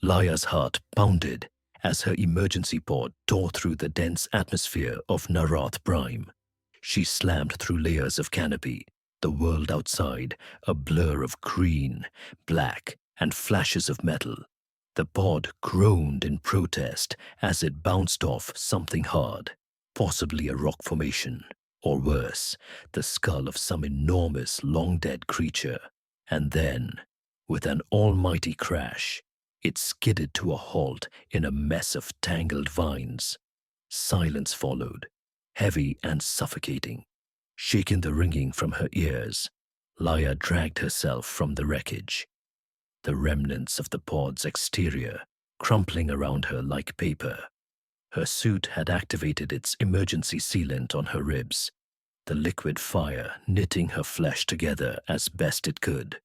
Laya's heart pounded as her emergency pod tore through the dense atmosphere of Narath Prime. She slammed through layers of canopy, the world outside a blur of green, black, and flashes of metal. The pod groaned in protest as it bounced off something hard, possibly a rock formation, or worse, the skull of some enormous, long-dead creature. And then, with an almighty crash, it skidded to a halt in a mess of tangled vines. Silence followed, heavy and suffocating. Shaking the ringing from her ears, Laya dragged herself from the wreckage. The remnants of the pod's exterior crumpling around her like paper. Her suit had activated its emergency sealant on her ribs, the liquid fire knitting her flesh together as best it could.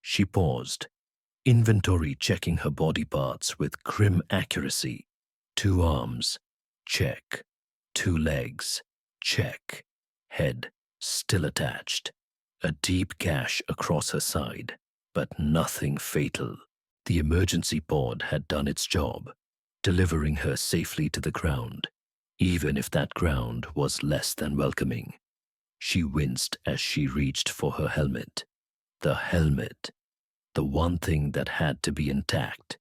She paused, inventory checking her body parts with grim accuracy. 2 arms, check. 2 legs, check. Head still attached. A deep gash across her side, but nothing fatal. The emergency pod had done its job, delivering her safely to the ground, even if that ground was less than welcoming. She winced as she reached for her helmet. The helmet. The one thing that had to be intact.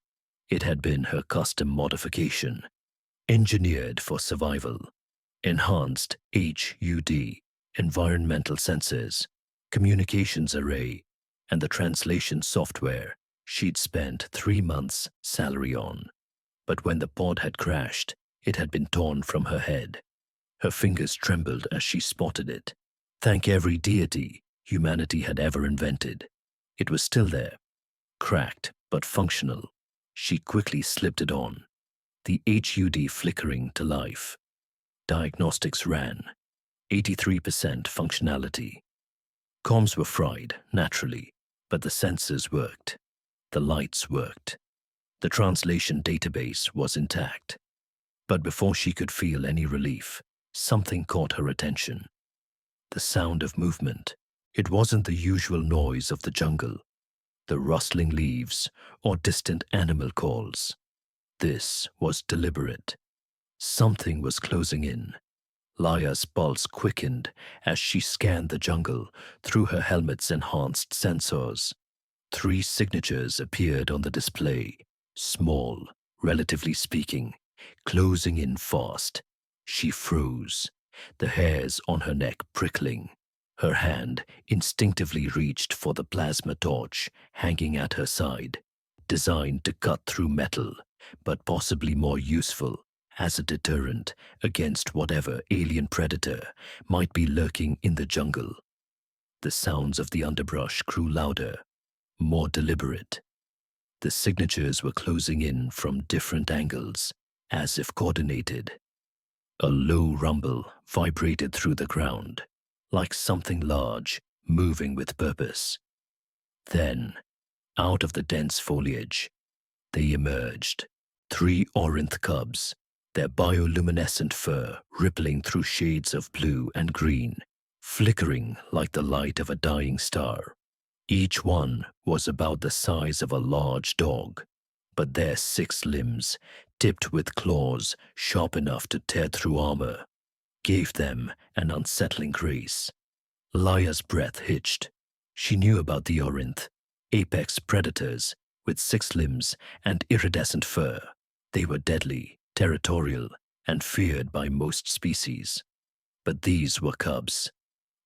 It had been her custom modification, engineered for survival. Enhanced HUD, environmental sensors, communications array, and the translation software she'd spent 3 months' salary on. But when the pod had crashed, it had been torn from her head. Her fingers trembled as she spotted it. Thank every deity humanity had ever invented. It was still there, cracked but functional. She quickly slipped it on, the HUD flickering to life. Diagnostics ran, 83% functionality. Comms were fried, naturally, but the sensors worked. The lights worked. The translation database was intact. But before she could feel any relief, something caught her attention. The sound of movement. It wasn't the usual noise of the jungle, the rustling leaves or distant animal calls. This was deliberate. Something was closing in. Laya's pulse quickened as she scanned the jungle through her helmet's enhanced sensors. 3 signatures appeared on the display, small, relatively speaking, closing in fast. She froze, the hairs on her neck prickling. Her hand instinctively reached for the plasma torch hanging at her side, designed to cut through metal, but possibly more useful as a deterrent against whatever alien predator might be lurking in the jungle. The sounds of the underbrush grew louder, more deliberate. The signatures were closing in from different angles, as if coordinated. A low rumble vibrated through the ground, like something large, moving with purpose. Then, out of the dense foliage, they emerged, 3 Orinth cubs, their bioluminescent fur rippling through shades of blue and green, flickering like the light of a dying star. Each one was about the size of a large dog, but their 6 limbs, tipped with claws sharp enough to tear through armor, gave them an unsettling grace. Laya's breath hitched. She knew about the Orinth, apex predators with 6 limbs and iridescent fur. They were deadly, territorial, and feared by most species. But these were cubs,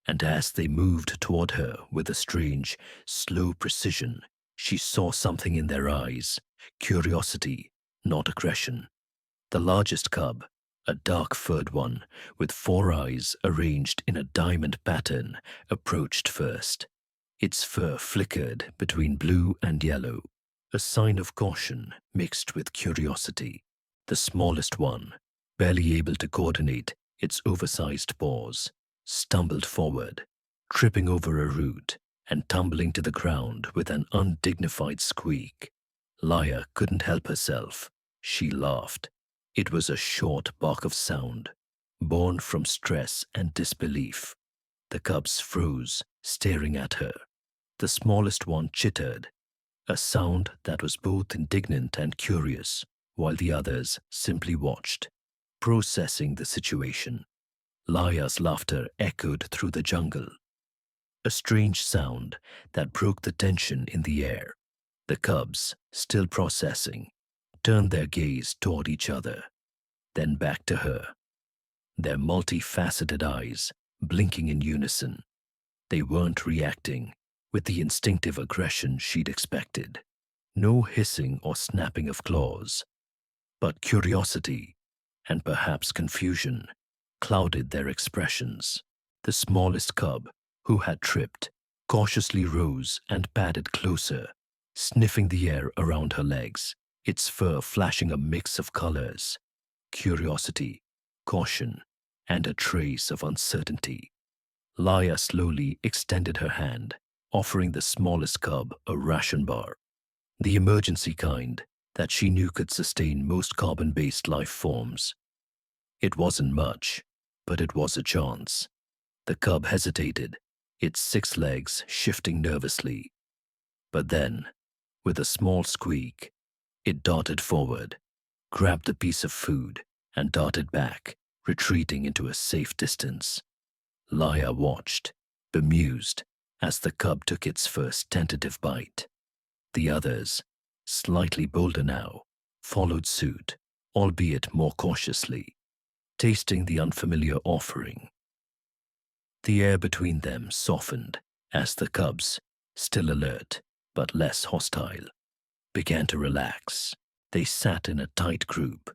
and as they moved toward her with a strange, slow precision, she saw something in their eyes, curiosity, not aggression. The largest cub, a dark-furred one with 4 eyes arranged in a diamond pattern, approached first. Its fur flickered between blue and yellow, a sign of caution mixed with curiosity. The smallest one, barely able to coordinate its oversized paws, stumbled forward, tripping over a root and tumbling to the ground with an undignified squeak. Laya couldn't help herself. She laughed. It was a short bark of sound, born from stress and disbelief. The cubs froze, staring at her. The smallest one chittered, a sound that was both indignant and curious, while the others simply watched, processing the situation. Laya's laughter echoed through the jungle, a strange sound that broke the tension in the air. The cubs, still processing, turned their gaze toward each other, then back to her, their multifaceted eyes blinking in unison. They weren't reacting with the instinctive aggression she'd expected. No hissing or snapping of claws, but curiosity and perhaps confusion clouded their expressions. The smallest cub, who had tripped, cautiously rose and padded closer, sniffing the air around her legs, its fur flashing a mix of colors: curiosity, caution, and a trace of uncertainty. Laya slowly extended her hand, offering the smallest cub a ration bar, the emergency kind that she knew could sustain most carbon-based life forms. It wasn't much, but it was a chance. The cub hesitated, its 6 legs shifting nervously. But then, with a small squeak, it darted forward, grabbed the piece of food, and darted back, retreating into a safe distance. Laya watched, bemused, as the cub took its first tentative bite. The others, slightly bolder now, followed suit, albeit more cautiously, tasting the unfamiliar offering. The air between them softened as the cubs, still alert but less hostile, began to relax. They sat in a tight group,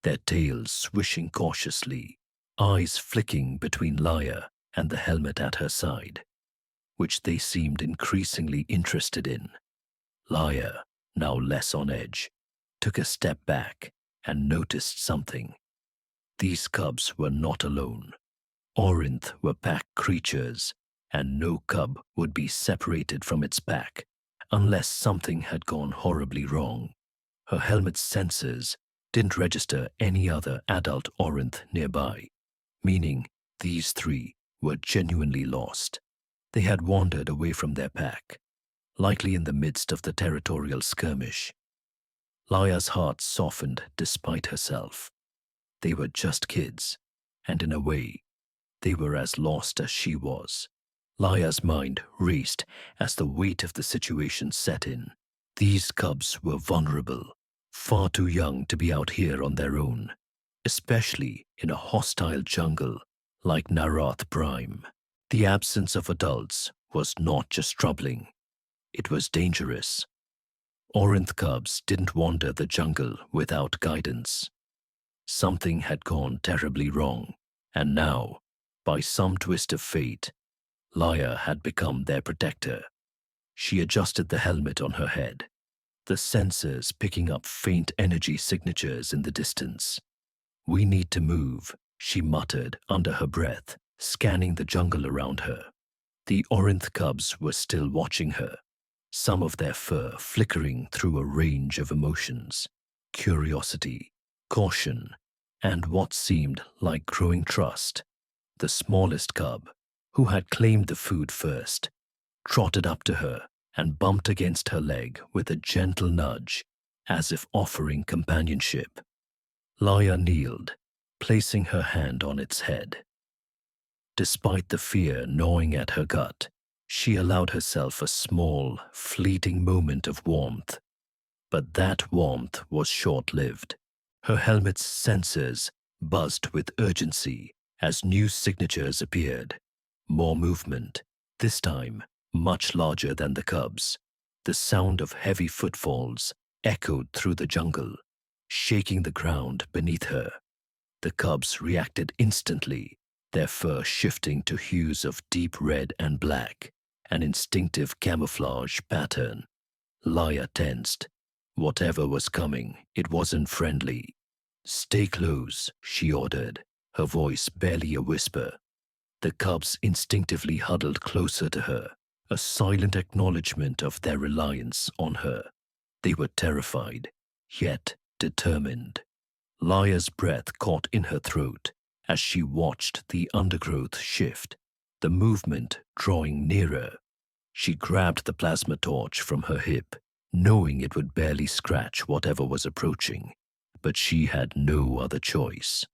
their tails swishing cautiously, eyes flicking between Laya and the helmet at her side, which they seemed increasingly interested in. Laya, now less on edge, took a step back and noticed something. These cubs were not alone. Orinth were pack creatures, and no cub would be separated from its pack unless something had gone horribly wrong. Her helmet's sensors didn't register any other adult Orinth nearby, meaning these 3 were genuinely lost. They had wandered away from their pack, likely in the midst of the territorial skirmish. Laya's heart softened despite herself. They were just kids, and in a way, they were as lost as she was. Laya's mind raced as the weight of the situation set in. These cubs were vulnerable, far too young to be out here on their own, especially in a hostile jungle like Narath Prime. The absence of adults was not just troubling, it was dangerous. Orinth cubs didn't wander the jungle without guidance. Something had gone terribly wrong, and now, by some twist of fate, Laya had become their protector. She adjusted the helmet on her head, the sensors picking up faint energy signatures in the distance. "We need to move," she muttered under her breath, scanning the jungle around her. The Orinth cubs were still watching her, some of their fur flickering through a range of emotions: curiosity, caution, and what seemed like growing trust. The smallest cub, who had claimed the food first, trotted up to her and bumped against her leg with a gentle nudge, as if offering companionship. Laya kneeled, placing her hand on its head. Despite the fear gnawing at her gut, she allowed herself a small, fleeting moment of warmth. But that warmth was short-lived. Her helmet's sensors buzzed with urgency as new signatures appeared. More movement, this time much larger than the cubs. The sound of heavy footfalls echoed through the jungle, shaking the ground beneath her. The cubs reacted instantly, their fur shifting to hues of deep red and black, an instinctive camouflage pattern. Laya tensed. Whatever was coming, it wasn't friendly. "Stay close," she ordered, her voice barely a whisper. The cubs instinctively huddled closer to her, a silent acknowledgement of their reliance on her. They were terrified, yet determined. Laya's breath caught in her throat as she watched the undergrowth shift, the movement drawing nearer. She grabbed the plasma torch from her hip, knowing it would barely scratch whatever was approaching, but she had no other choice.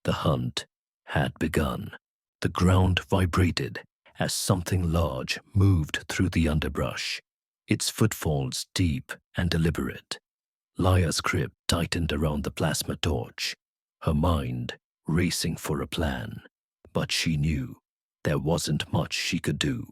The hunt had begun. The ground vibrated as something large moved through the underbrush, its footfalls deep and deliberate. Laya's grip tightened around the plasma torch, her mind racing for a plan. But she knew there wasn't much she could do.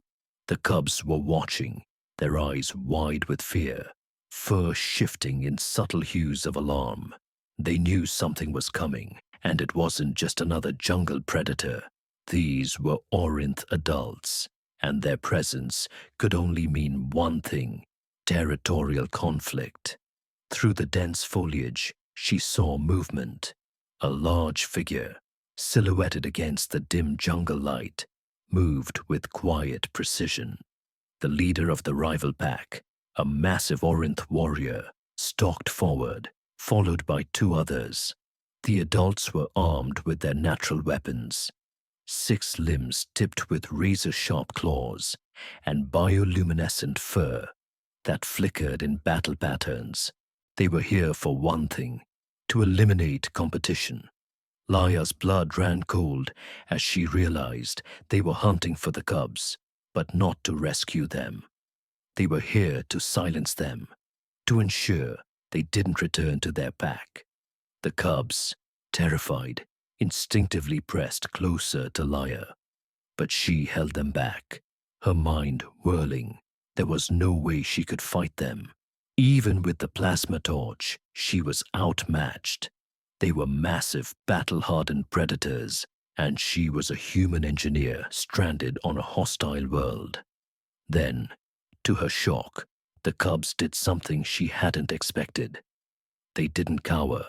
The cubs were watching, their eyes wide with fear, fur shifting in subtle hues of alarm. They knew something was coming, and it wasn't just another jungle predator. These were Orinth adults, and their presence could only mean one thing: territorial conflict. Through the dense foliage, she saw movement. A large figure, silhouetted against the dim jungle light, moved with quiet precision. The leader of the rival pack, a massive Orinth warrior, stalked forward, followed by two others. The adults were armed with their natural weapons, 6 limbs tipped with razor-sharp claws and bioluminescent fur that flickered in battle patterns. They were here for one thing: to eliminate competition. Laya's blood ran cold as she realized they were hunting for the cubs, but not to rescue them. They were here to silence them, to ensure they didn't return to their pack. The cubs, terrified, instinctively pressed closer to Laya, but she held them back, her mind whirling. There was no way she could fight them. Even with the plasma torch, she was outmatched. They were massive, battle-hardened predators, and she was a human engineer stranded on a hostile world. Then, to her shock, the cubs did something she hadn't expected. They didn't cower.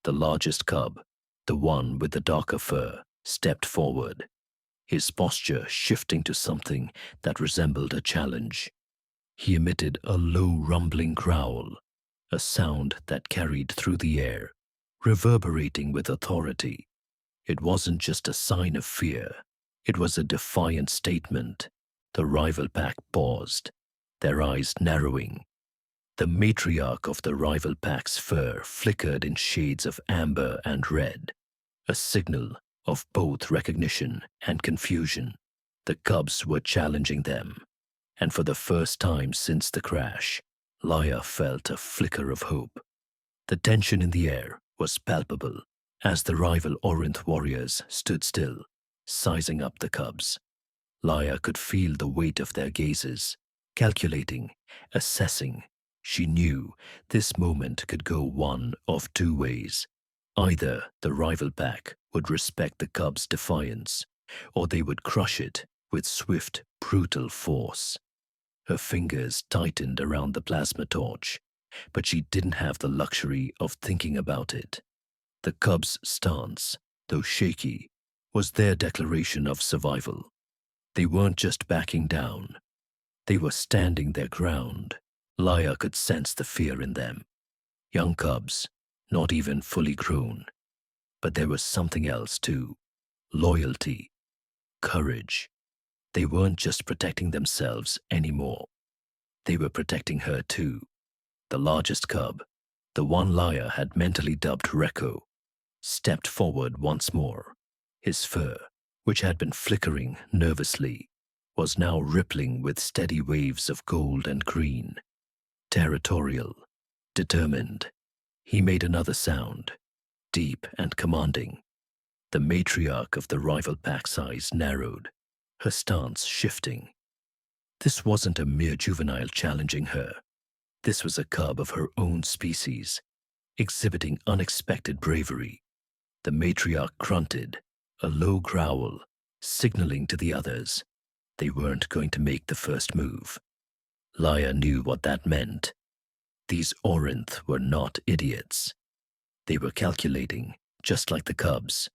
The largest cub, the one with the darker fur, stepped forward, his posture shifting to something that resembled a challenge. He emitted a low rumbling growl, a sound that carried through the air, reverberating with authority. It wasn't just a sign of fear, it was a defiant statement. The rival pack paused, their eyes narrowing. The matriarch of the rival pack's fur flickered in shades of amber and red, a signal of both recognition and confusion. The cubs were challenging them, and for the first time since the crash, Laya felt a flicker of hope. The tension in the air was palpable as the rival Orinth warriors stood still, sizing up the cubs. Laya could feel the weight of their gazes, calculating, assessing. She knew this moment could go one of two ways. Either the rival pack would respect the cubs' defiance, or they would crush it with swift, brutal force. Her fingers tightened around the plasma torch, but she didn't have the luxury of thinking about it. The cubs' stance, though shaky, was their declaration of survival. They weren't just backing down. They were standing their ground. Laya could sense the fear in them. Young cubs, not even fully grown. But there was something else too: loyalty, courage. They weren't just protecting themselves anymore. They were protecting her too. The largest cub, the one Laya had mentally dubbed Rekko, stepped forward once more. His fur, which had been flickering nervously, was now rippling with steady waves of gold and green. Territorial, determined. He made another sound, deep and commanding. The matriarch of the rival pack's eyes narrowed, her stance shifting. This wasn't a mere juvenile challenging her. This was a cub of her own species, exhibiting unexpected bravery. The matriarch grunted, a low growl, signaling to the others they weren't going to make the first move. Laya knew what that meant. These Orinth were not idiots. They were calculating, just like the cubs,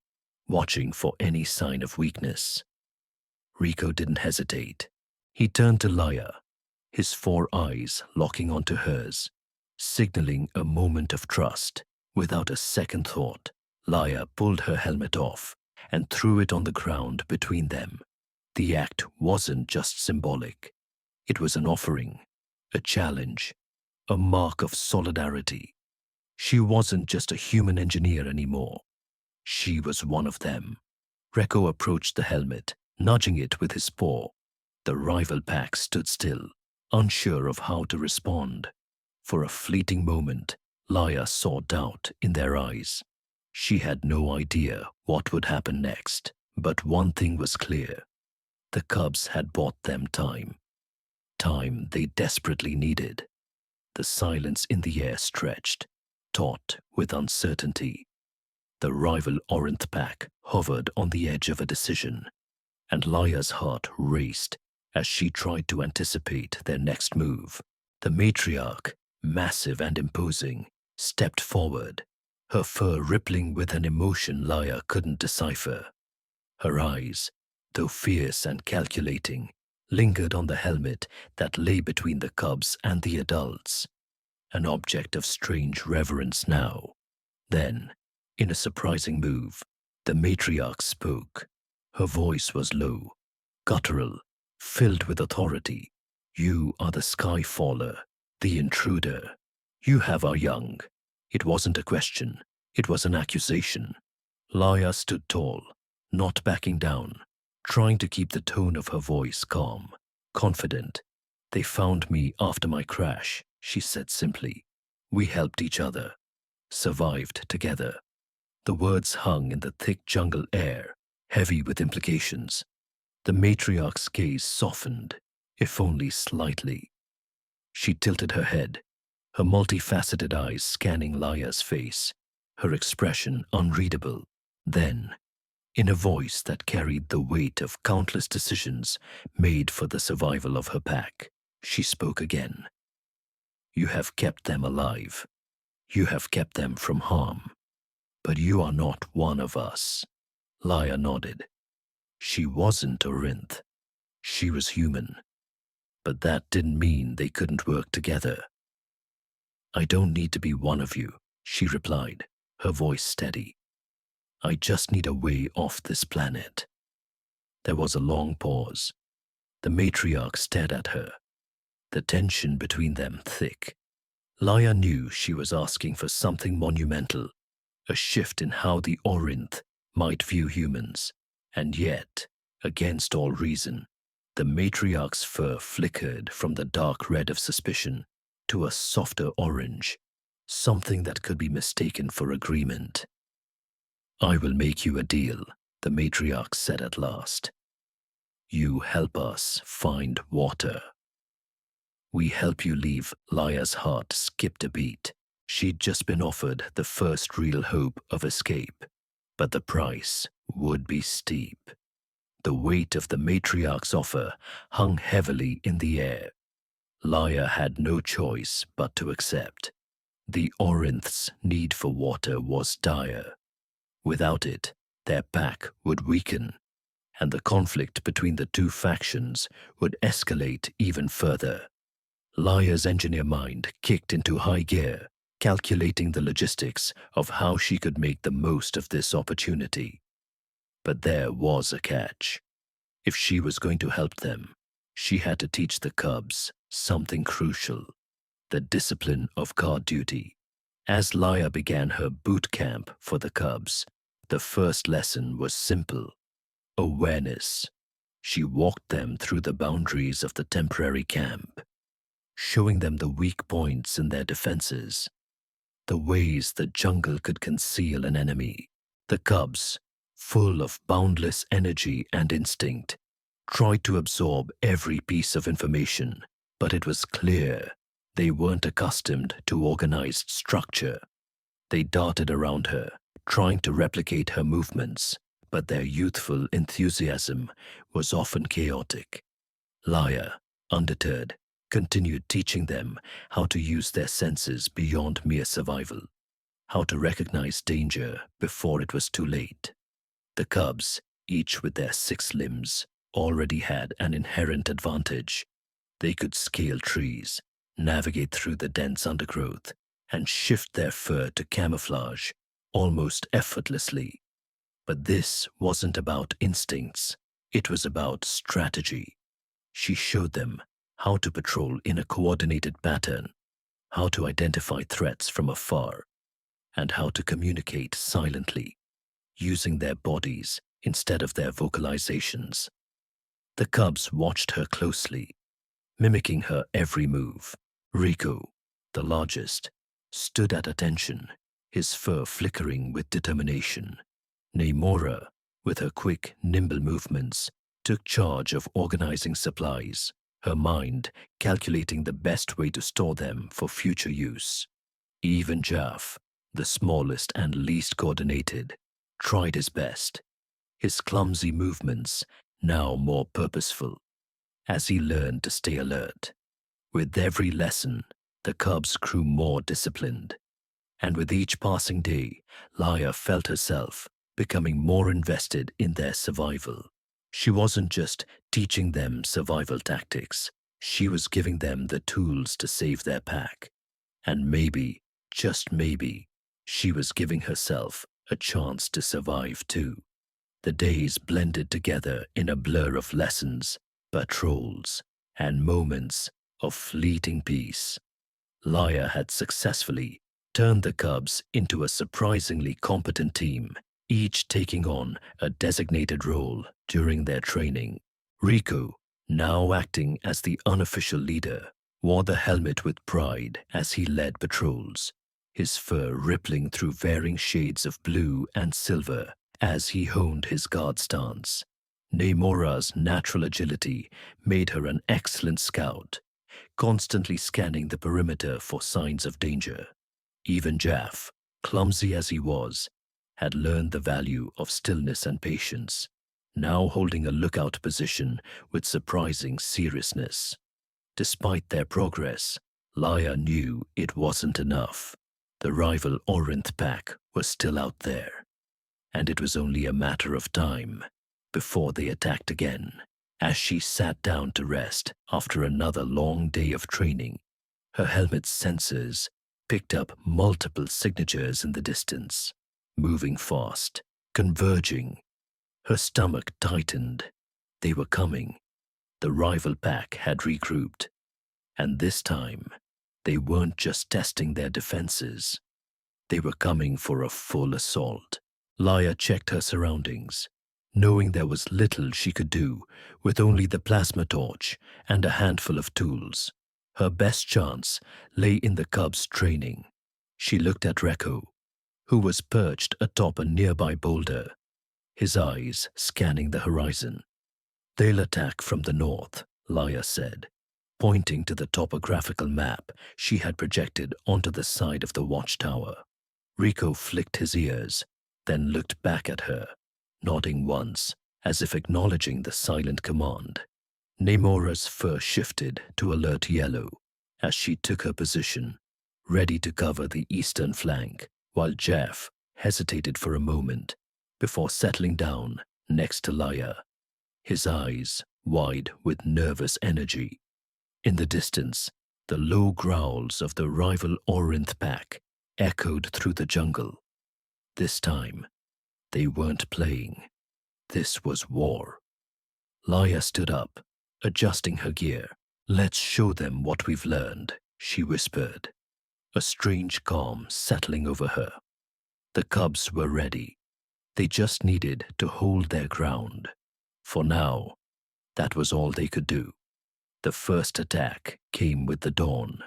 watching for any sign of weakness. Rico didn't hesitate. He turned to Laya, his 4 eyes locking onto hers, signaling a moment of trust. Without a second thought, Laya pulled her helmet off and threw it on the ground between them. The act wasn't just symbolic. It was an offering, a challenge, a mark of solidarity. She wasn't just a human engineer anymore. She was one of them. Reko approached the helmet, nudging it with his paw. The rival pack stood still, unsure of how to respond. For a fleeting moment, Laya saw doubt in their eyes. She had no idea what would happen next, but one thing was clear. The cubs had bought them time. Time they desperately needed. The silence in the air stretched, taut with uncertainty. The rival Orinth pack hovered on the edge of a decision, and Laya's heart raced as she tried to anticipate their next move. The matriarch, massive and imposing, stepped forward, her fur rippling with an emotion Laya couldn't decipher. Her eyes, though fierce and calculating, lingered on the helmet that lay between the cubs and the adults, an object of strange reverence now. Then, in a surprising move, the matriarch spoke. Her voice was low, guttural, filled with authority. "You are the Skyfaller, the intruder. You have our young." It wasn't a question, it was an accusation. Laya stood tall, not backing down, trying to keep the tone of her voice calm, confident. "They found me after my crash," she said simply. "We helped each other, survived together." The words hung in the thick jungle air, heavy with implications. The matriarch's gaze softened, if only slightly. She tilted her head, her multifaceted eyes scanning Laya's face, her expression unreadable. Then, in a voice that carried the weight of countless decisions made for the survival of her pack, she spoke again. "You have kept them alive. You have kept them from harm. But you are not one of us." Laya nodded. She wasn't Orinth. She was human. But that didn't mean they couldn't work together. "I don't need to be one of you," she replied, her voice steady. "I just need a way off this planet." There was a long pause. The matriarch stared at her, the tension between them thick. Laya knew she was asking for something monumental, a shift in how the Orinth might view humans. And yet, against all reason, the matriarch's fur flickered from the dark red of suspicion to a softer orange, something that could be mistaken for agreement. "I will make you a deal," the matriarch said at last. "You help us find water." "We help you leave." Laya's heart skipped a beat. She'd just been offered the first real hope of escape, but the price would be steep. The weight of the matriarch's offer hung heavily in the air. Laya had no choice but to accept. The Orinth's need for water was dire. Without it, their pack would weaken, and the conflict between the two factions would escalate even further. Laya's engineer mind kicked into high gear, calculating the logistics of how she could make the most of this opportunity. But there was a catch. If she was going to help them, she had to teach the cubs something crucial: the discipline of guard duty. As Laya began her boot camp for the cubs, the first lesson was simple: awareness. She walked them through the boundaries of the temporary camp, showing them the weak points in their defenses, the ways the jungle could conceal an enemy. The cubs, full of boundless energy and instinct, tried to absorb every piece of information, but it was clear they weren't accustomed to organized structure. They darted around her, trying to replicate her movements, but their youthful enthusiasm was often chaotic. Laya, undeterred, continued teaching them how to use their senses beyond mere survival, how to recognize danger before it was too late. The cubs, each with their 6 limbs, already had an inherent advantage. They could scale trees, navigate through the dense undergrowth, and shift their fur to camouflage almost effortlessly. But this wasn't about instincts, it was about strategy. She showed them how to patrol in a coordinated pattern, how to identify threats from afar, and how to communicate silently, using their bodies instead of their vocalizations. The cubs watched her closely, mimicking her every move. Rico, the largest, stood at attention, his fur flickering with determination. Namora, with her quick, nimble movements, took charge of organizing supplies, her mind calculating the best way to store them for future use. Even Jaff, the smallest and least coordinated, tried his best, his clumsy movements now more purposeful, as he learned to stay alert. With every lesson, the cubs grew more disciplined, and with each passing day, Laia felt herself becoming more invested in their survival. She wasn't just teaching them survival tactics, she was giving them the tools to save their pack. And maybe, just maybe, she was giving herself a chance to survive too. The days blended together in a blur of lessons, patrols, and moments of fleeting peace. Laia had successfully turned the cubs into a surprisingly competent team, each taking on a designated role during their training. Rico, now acting as the unofficial leader, wore the helmet with pride as he led patrols, his fur rippling through varying shades of blue and silver as he honed his guard stance. Nemora's natural agility made her an excellent scout, constantly scanning the perimeter for signs of danger. Even Jaff, clumsy as he was, had learned the value of stillness and patience, now holding a lookout position with surprising seriousness. Despite their progress, Laia knew it wasn't enough. The rival Orinth pack was still out there, and it was only a matter of time before they attacked again. As she sat down to rest after another long day of training, her helmet's sensors picked up multiple signatures in the distance, moving fast, converging. Her stomach tightened. They were coming. The rival pack had regrouped, and this time, they weren't just testing their defenses. They were coming for a full assault. Laia checked her surroundings, knowing there was little she could do with only the plasma torch and a handful of tools. Her best chance lay in the cubs' training. She looked at Rekko, who was perched atop a nearby boulder, his eyes scanning the horizon. "They'll attack from the north," Laia said, pointing to the topographical map she had projected onto the side of the watchtower. Rico flicked his ears, then looked back at her, nodding once, as if acknowledging the silent command. Nemora's fur shifted to alert yellow as she took her position, ready to cover the eastern flank, while Jeff hesitated for a moment before settling down next to Laia, his eyes wide with nervous energy. In the distance, the low growls of the rival Orinth pack echoed through the jungle. This time, they weren't playing. This was war. Laia stood up, adjusting her gear. "Let's show them what we've learned," she whispered, a strange calm settling over her. The cubs were ready. They just needed to hold their ground. For now, that was all they could do. The first attack came with the dawn.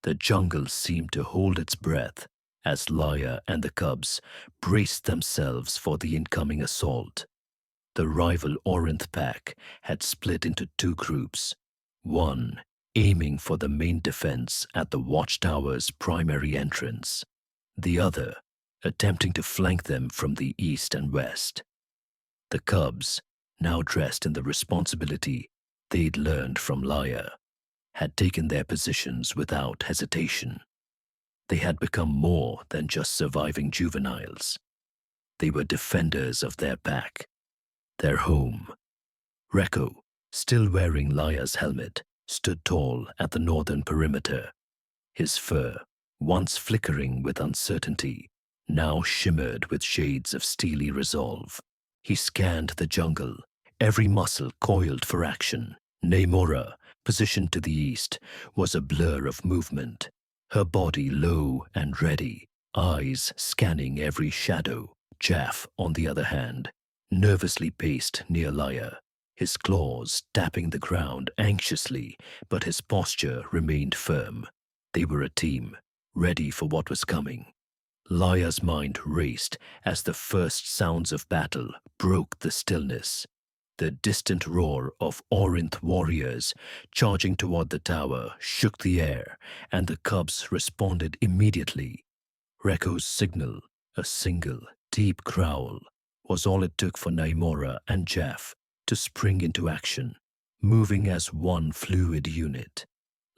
The jungle seemed to hold its breath as Laia and the cubs braced themselves for the incoming assault. The rival Orinth pack had split into two groups, one aiming for the main defense at the watchtower's primary entrance, the other attempting to flank them from the east and west. The cubs, now dressed in the responsibility they'd learned from Laia, had taken their positions without hesitation. They had become more than just surviving juveniles. They were defenders of their pack, their home. Rekko, still wearing Laia's helmet, stood tall at the northern perimeter. His fur, once flickering with uncertainty, now shimmered with shades of steely resolve. He scanned the jungle, every muscle coiled for action. Namora, positioned to the east, was a blur of movement, her body low and ready, eyes scanning every shadow. Jaff, on the other hand, nervously paced near Laya, his claws tapping the ground anxiously, but his posture remained firm. They were a team, ready for what was coming. Laya's mind raced as the first sounds of battle broke the stillness. The distant roar of Orinth warriors charging toward the tower shook the air, and the cubs responded immediately. Reko's signal, a single, deep growl, was all it took for Naimora and Jaff to spring into action, moving as one fluid unit.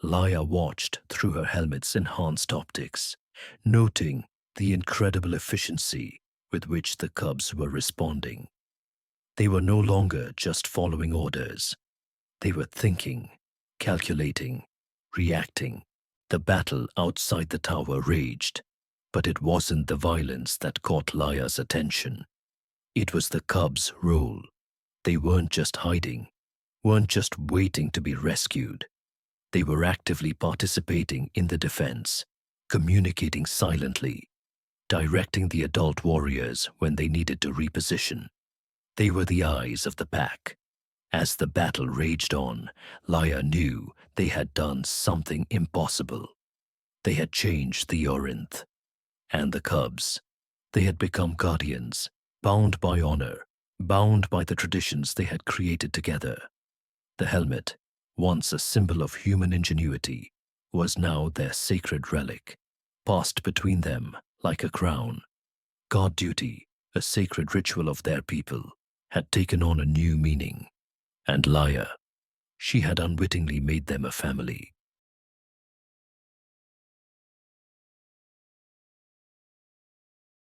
Laya watched through her helmet's enhanced optics, noting the incredible efficiency with which the cubs were responding. They were no longer just following orders. They were thinking, calculating, reacting. The battle outside the tower raged, but it wasn't the violence that caught Laya's attention. It was the cubs' role. They weren't just hiding, weren't just waiting to be rescued. They were actively participating in the defense, communicating silently, directing the adult warriors when they needed to reposition. They were the eyes of the pack. As the battle raged on, Laya knew they had done something impossible. They had changed the Orinth. And the cubs. They had become guardians, bound by honor, bound by the traditions they had created together. The helmet, once a symbol of human ingenuity, was now their sacred relic, passed between them like a crown. Guard duty, a sacred ritual of their people, had taken on a new meaning. And Laya, she had unwittingly made them a family.